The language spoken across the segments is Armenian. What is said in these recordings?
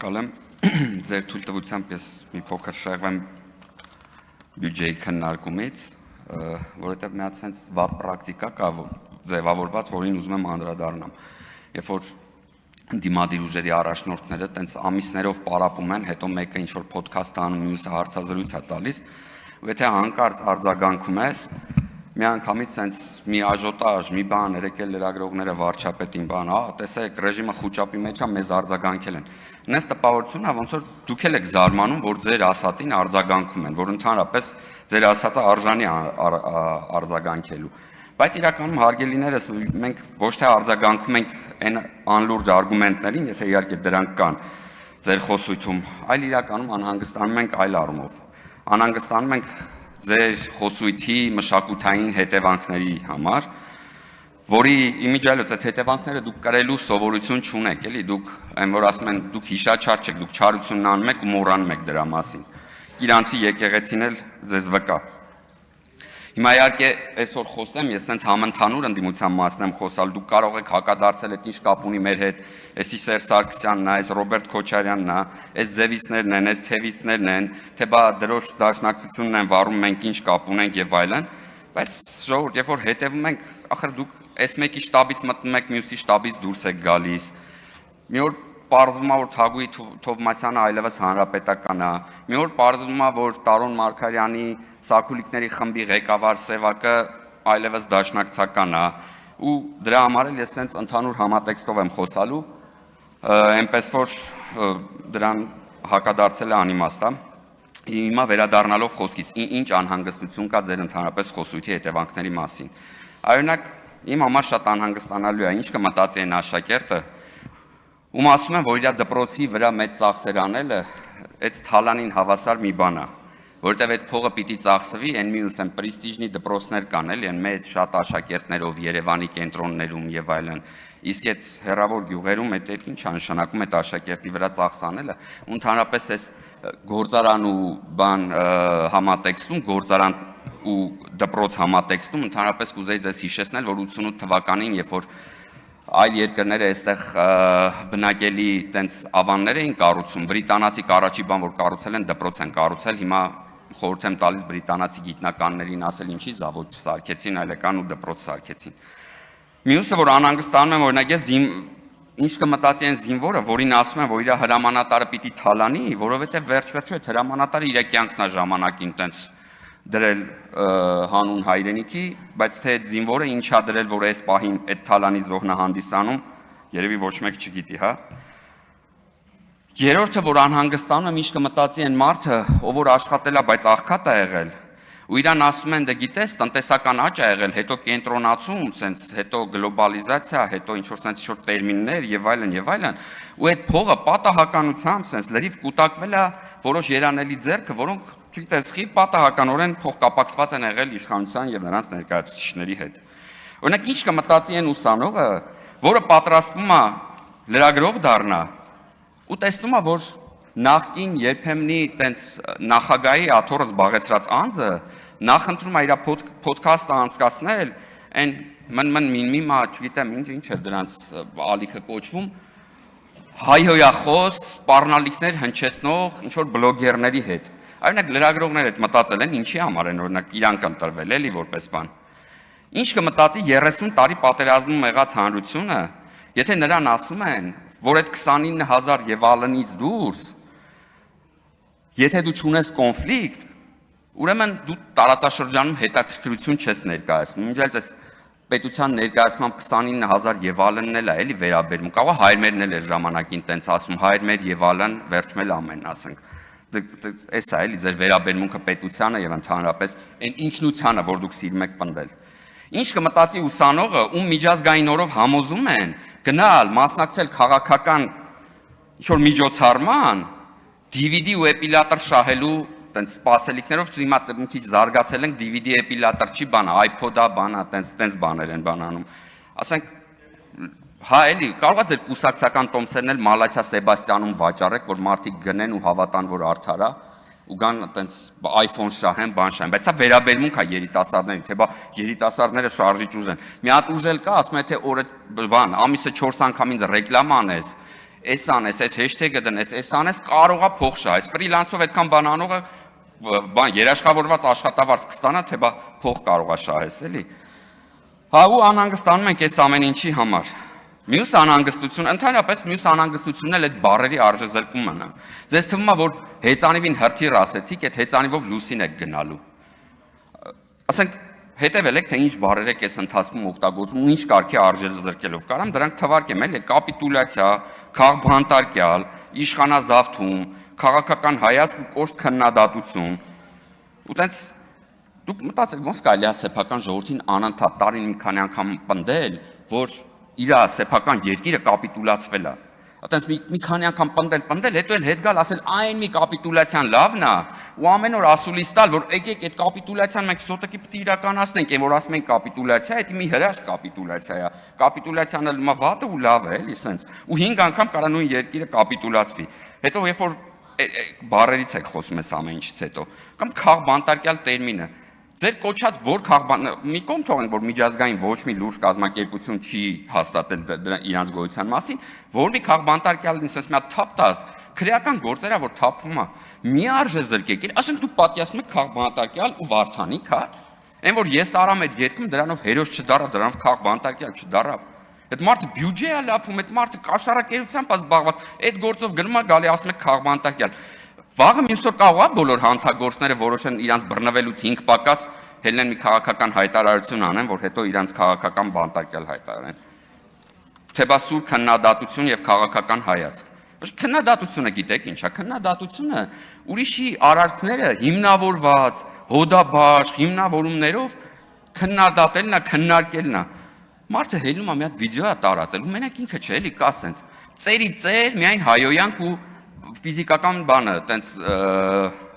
Շնորհակալ եմ ձեր թույլտվությամբ ես մի փոքր շեղվեմ բյուջեի քննարկումից, որովհետև մի հատ sense վատ պրակտիկա կա ձևավորված, որին ուզում եմ անդրադառնամ։ Երբ որ դիմադիր ուժերի առաջնորդները տենց ամիսներով պարապում են, հետո մեկը ինչ որ ոդքասթ անում, մյուսը հարցազրույց է տալիս, ու եթե հանկարծ արձագանքում ես, մի անգամից sense մի աժոտաժ, մի բան, եկել լրագրողները վարչապետին բան, տեսեք, ռեժիմը խուճապի մեջ է, մեզ արձագանքել են։ Նես տպավորությունն է, ոնց որ դուք էլ եք զարմանում, որ ձեր ասածին արձագանքում են, որ ընդհանրապես ձեր ասածը արժանի արձագանքելու։ Բայց իրականում հարգելիներս մենք ոչ թե արձագանքում ենք այն անլուրջ արգումենտներին, եթե իհարկե դրանք կան ձեր խոսույթում, այլ իրականում անհանգստանում ենք այլ առումով։ Անհանգստանում ենք ձեր խոսույթի մշակութային հետևանքների համար, որի իմիջիալոց այդ հետևանքները դուք կրելու սովորություն չունեք, էլի դուք այն որ ասում են դուք հիշաչար չեք, դուք չարությունն անում եք ու մոռանում եք դրա մասին։ Իրանցի եկեղեցին էլ ձեզ վկա։ Հիմա իհարկե այսօր խոսեմ, ես sense համընդհանուր ընդդիմության մասն եմ խոսալ, դուք կարող եք հակադարձել, այդ ինչ կապ ունի մեր հետ, էսի Սերժ Սարգսյանն է, այս Ռոբերտ Քոչարյանն է, այս Զևիսներն են, այս Թևիսներն են, թե բա դրոշ դաշնակցությունն են վառում, մենք ինչ կապ ունենք եւ այլն, բայց ժողովուրդ, երբ որ հետևում ենք, ախր դուք այս մեկի շտաբից մտնում եք, մյուսի շտաբից դուրս եք գալիս։ Մի օր պարզվում է, որ Թագուհի Թովմասյանը այլևս հանրապետական է, մի օր պարզվում է, որ Տարոն Մարգարյանի Սակուլիկների խմբի ղեկավար Սևակը այլևս դաշնակցական է, ու դրա համար էլ ես sense ընդհանուր համատեքստով եմ խոսալու, այնպես որ դրան հակադարձել է անիմաստ է։ Հիմա վերադառնալով խոսքից, ինչ անհանգստություն կա ձեր ընդհանրապես խոսույթի հետևանքների մասին։ Օրինակ, իմ համար շատ անհանգստանալու է, ինչ կմտածի այն աշակերտը, ում ասում են, որ իր դպրոցի վրա մեծ ծախսեր անելը, այդ թալանին հավասար մի բան է, որտեղ այդ փողը պիտի ծախսվի, այն մյուս են պրեստիժնի դպրոցներ կան, էլի, այն մեծ շատ աշակերտներով Երևանի կենտրոններում եւ այլն։ Իսկ այդ հեռավոր գյուղերում այդ ինչ նշանակում է աշակերտի վրա ծախս անելը, ընդհանրապես այս գործարան ու բան համատեքստում, գործարան ու դպրոց համատեքստում ընդհանրապես կուզեի ձեզ հիշեցնել, որ 88 թվականին, երբ որ այլ երկրները այստեղ բնակելի տենց ավաններ էին կառուցում, բրիտանացի առաջի բան, որ կառուցել են, դպրոց են կառուցել, հիմա խորհուրդ եմ տալիս բրիտանացի գիտնականներին ասել ինչի զավոճ չսարքեցին, այլ եկան ու դպրոց սարքեցին։ Մյուսը, որ անհանգստանում եմ, օրինակ ես ինչ կմտածի այն զինվորը, որին ասում են, որ իր հրամանատարը պիտի թալանի, որովհետև վերջ-վերջո այդ հրամանատարը իր կյանքն է ժամանակին տենց դրել հանուն հայրենիքի, բայց թե այդ զինվորը ինչա դրել, որ այս պահին այդ թալանի զոհն է հանդիսանում, երևի ոչ մեկ չգիտի, հա։ Երրորդը, որ անհանգստանում եմ, ինչ կմտածի այն մարդը, ով որ աշխատել է, բայց աղքատ է եղել, ու իրան ասում են, դե գիտես, տնտեսական աճ է եղել, հետո կենտրոնացում, սենց, հետո գլոբալիզացիա, հետո ինչ-որ սենց ինչ-որ տերմիններ եւ այլն, ու այդ փողը պատահականությամբ սենց լրիվ կուտակվել է որոշ երանելի ձեռքը, որոնք չգիտես, խի պատահականորեն փոխկապակցված են եղել իշխանության եւ նրանց ներկայացուցիչների հետ։ Օրինակ, ինչ կմտածի այն ուսանողը, որը պատրաստվում է լրագրող դառնա, ու տեսնում է, որ նախկին երբեմնի տենց նախագահի աթոռը զբաղեցրած անձը նախընտրում է իր ոդքասթը անցկացնել, այն միմա, չգիտեմ, ինչ է դրանց ալիքը կոչվում, հայհոյախոս, սպառնալիքներ հնչեցնող ինչ-որ բլոգերների հետ։ Օրինակ լրագրողները այդ մտածել են, ինչի համար են օրինակ իրանք ընտրվել, էլի որպես բան։ Ինչ կմտածի 30 տարի պատերազմում եղած հանրությունը, եթե նրան ասում են, որ այդ 29000 եւ ալնից դուրս, եթե դու չունես կոնֆլիկտ, ուրեմն դու տարածաշրջանում հետաքրքրություն չես ներկայացնում։ Մինչև այս պետության ներկայացմամբ 29000 եւ ալնն էլ է, էլի վերաբերում։ Կարող է հայրմերն էլ էր ժամանակին տենց ասում, հայրմեր եւ ալն վերջմել ամեն, ասենք։ Էս է էլի ձեր վերաբերմունքը պետությանը եւ ընդհանրապես այն ինքնությանը, որ դուք սիրում եք պնդել։ Ինչ կմտածի ուսանողը, ում միջազգային օրով համոզում են գնալ, մասնակցել քաղաքական ինչ-որ միջոցառման, DVD ու էպիլատոր շահելու տենց սպասելիքներով, հիմա մի քիչ զարգացել ենք, DVD էպիլատոր չի բանա, iPod-ա բանա, տենց բաներ են բանանում։ Ասենք, հա էլի, կարող է ձեր կուսակցական տոմսերն էլ Մալաթիա Սեբաստիանում վաճառեք, որ մարդիկ գնեն ու հավատան, որ արդար է, ու գան տենց iPhone շահեն, բան շահեն, բայց սա վերաբերմունք է երիտասարդներին, թե բա երիտասարդները շարժիչ ուժ են։ Մի հատ ուժ էլ կա, ասում է թե օրը բան, ամիսը 4 անգամ ինձ ռեկլամ անես, այս անես, այս hashtag-ը դնես, այս անես կարող է փող շահ, այս ֆրիլանսով այդքան բան անողը երաշխավորված աշխատավարձ կստանա, թե բա փող կարող է շահես, էլի։ Հա ու անհանգստանում ենք այս ամեն ինչի համար։ Մյուս անհանգստությունը, ընդհանրապես մյուս անհանգստությունն էլ այդ բառերի արժեզրկումն է։ Ձեզ թվում է, որ հեծանիվին հրթիռ ասեցիք, այդ հեծանիվով լուսին եք գնալու։ Ասենք հետևել եք, թե ինչ բառեր եք այս ընթացքում օգտագործում ու ինչ կարգի արժեզրկելով։ Կարամ դրանք թվարկեմ, էլի կապիտուլյացիա, քաղբանտարկյալ, իշխանազավթում, քաղաքական հայացք ու կոշտ քննադատություն։ Ու տենց դուք մտածեք, ոնց կարելի է սեփական ժողովրդին անընդհատ տարին մի քանի անգամ պնդել, որ իր սեփական երկիրը կապիտուլացվել է։ Այդտենց մի քանի անգամ պնդել, հետո էլ հետ գալ ասել այն մի կապիտուլյացիան լավն է, ու ամեն օր ասուլիս տալ, որ եկեք այդ կապիտուլյացիան մենք սոտակի պետք է իրականացնենք, այն որ ասում ենք կապիտուլյացիա, դա մի հրաշք կապիտուլյացիա է։ Կապիտուլյացիան էլ մա վատը ու լավ է, էլի սենց։ Ու 5 անգամ կարա նույն երկիրը կապիտուլացվի։ Հետո երբ որ բառերից եք խոսում ես ամեն ինչից հետո, կամ քաղբանտարկյալ տերմինը Ձեր կոչած որ մի կողմ թողենք, որ միջազգային ոչ մի լուրջ կազմակերպություն չի հաստատել իրանց գոյության մասին, որ մի քաղբանտարկյալ ինձ մի հատ թափ տաս, քրեական գործերա, որ թափվում է, մի արժեզրկեք, ասենք դու պատկերացնում ես քաղբանտարկյալ ու վարդանիկ, հա, այն որ ես արամ այդ երկում դրանով հերոս չդարավ, դրանով քաղբանտարկյալ չդարավ։ Այդ մարդը բյուջե է լափում, այդ մարդը կաշառակերությամբ է զբաղված, այդ գործով գնում է գալի ասում է քաղբանտարկյալ։ Վաղը մյուս օր կարող է բոլոր հանցագործները որոշեն իրանց բռնվելուց 5 պակաս հելնեն մի քաղաքական հայտարարություն անեն, որ հետո իրանց քաղաքական բանտարկյալ հայտարարեն։ Թե բա սուր քննադատություն եւ քաղաքական հայացք։ Քննադատությունը գիտեք ինչ է, քննադատությունը ուրիշի արարքները հիմնավորված, հոդաբաշխ հիմնավորումներով քննադատելն է, քննարկելն է։ Մարդը հելնում է մի հատ վիդեո է տարածել, ու մենակ ինքը չէ, էլի կա սենց։ Ծերի ծեր միայն հայոյանք ու ֆիզիկական բանը, տենց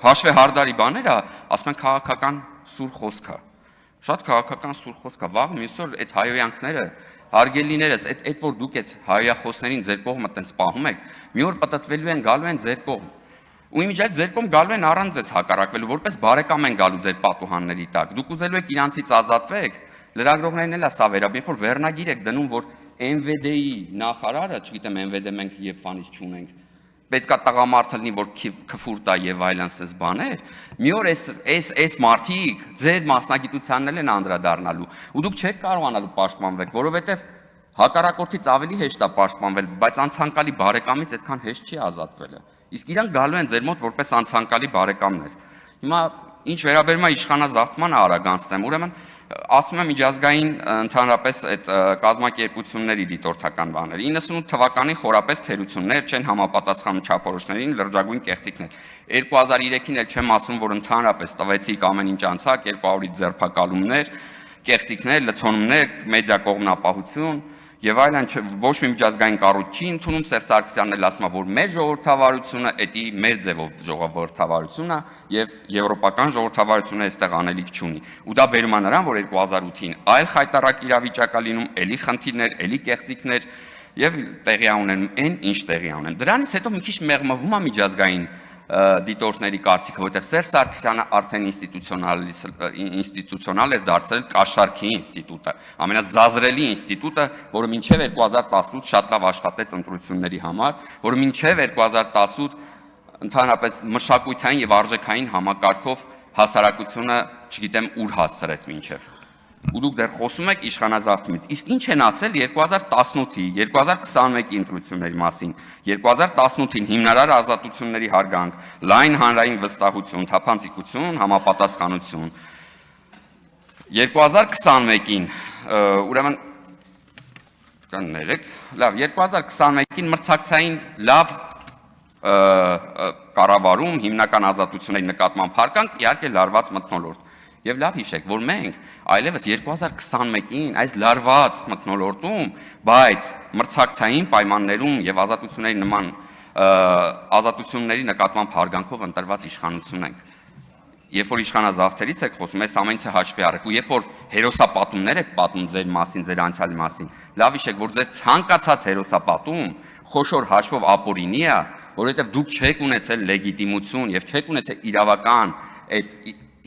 հաշվեհարդարի բաները, ասում են քաղաքական սուր խոսք է։ Շատ քաղաքական սուր խոսք է։ Վաղ մյուս օր այդ հայոյանքները, հարգելիներս, այդ որ դուք այդ հայոյախոսներին ձեր կողմը տենց պահում եք, մի օր պատտվելու են, գալու են ձեր կողմ։ Ու իմիջիայլ ձեր կողմ գալու են առանց ձեզ հակառակվելու, որպես բարեկամ են գալու ձեր պատուհանների տակ։ Դուք ուզելու եք իրանցից ազատվեք, լրագրողներն էլ է սա վերաբերում, որ վերնագիր եք դնում, որ MVD-ի նախարարը, չգիտեմ MVD մենք երբ վանից չունենք, պետք է տղամարդ լինի, որ քֆուր տա եւ այլն սես բաներ, մի օր այս մարդիկ ձեր մասնագիտությանն են անդրադառնալու, ու դուք չեք կարողանալու պաշտպանվել, որովհետեւ հակառակորդից ավելի հեշտ է պաշտպանվել, բայց անցանկալի բարեկամից այդքան հեշտ չի ազատվելը։ Իսկ իրանք գալու են ձեր մոտ որպես անցանկալի բարեկամներ։ Հիմա ինչ վերաբերում է իշխանազավթմանը արագանցնեմ, ուրեմն ասում եմ միջազգային ընդհանրապես այդ կազմակերպությունների դիտորդական բաները 98 թվականին խորապես թերություններ չեն համապատասխանում չափորոշներին լրջագույն կեղծիքներ 2003-ին էլ չեմ ասում որ ընդհանրապես տվեցիք ամեն ինչ անցակ 200-ից ձերբակալումներ կեղծիքներ լցոնումներ մեդիա կողմնապահություն եւ այլն ոչ մի միջազգային կառույց չի ընդունում Սերժ Սարգսյանն էլ ասում է որ մեր ժողովրդավարությունը էդի մեր ձևով ժողովրդավարությունն է եւ եվրոպական ժողովրդավարությունը այստեղ անելիք չունի ու դա բերում է նրան որ 2008-ին այլ խայտարակ իրավիճակ է լինում էլի խնդիրներ էլի կեղծիքներ եւ տեղի ունեն այն ինչ տեղի ունեն դրանից հետո մի քիչ մեղմվում է միջազգային դիտորդների կարծիքը, որտեղ Սերժ Սարգսյանը արդեն ինստիտուցիոնալ էր դարձել Կաշառքի ինստիտուտը, ամենազազրելի ինստիտուտը, որը մինչև 2018 շատ լավ աշխատեց ընտրությունների համար, որը մինչև 2018 ընդհանրապես մշակութային եւ արժեքային համակարգով հասարակությունը, չգիտեմ, ուր հասցրեց մինչև։ Ու դուք դեռ խոսում եք իշխանազավթումից։ Իսկ ինչ են ասել 2018-ի, 2021-ի ընտրությունների մասին, 2018-ին հիմնարար ազատությունների հարգանք, լայն հանրային վստահություն, թափանցիկություն, համապատասխանություն։ 2021-ին, ուրեմն կներեք, լավ, 2021-ին մրցակցային լավ կառավարում, հիմնական ազատությունների նկատմամբ հարգանք, իհարկե լարված մթնոլորտ։ Եվ լավ հիշեք, որ մենք այլևս 2021-ին այս լարված մթնոլորտում, բայց մրցակցային պայմաններում եւ ազատությունների նման ազատությունների նկատմամբ հարգանքով ընտրված իշխանություն ենք։ Երբ որ իշխանազավթերից եք խոսում, այս ամենը հաշվի առեք, ու երբ որ հերոսապատումներ եք պատմում ձեր մասին, ձեր անցյալի մասին, լավ հիշեք, որ ձեր ցանկացած հերոսապատում խոշոր հաշվով ապօրինի է, որովհետեւ դուք չեք ունեցել լեգիտիմություն եւ չեք ունեցել իրավական այդ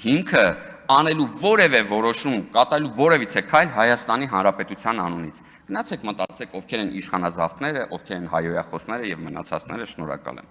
հիմքը անելու որևէ որոշում, կատարելու որևիցե քայլ Հայաստանի Հանրապետության անունից։ Գնացեք մտածեք, ովքեր են իշխանազավթները, ովքեր են հայոյախոսները եւ մնացածները, շնորհակալ եմ։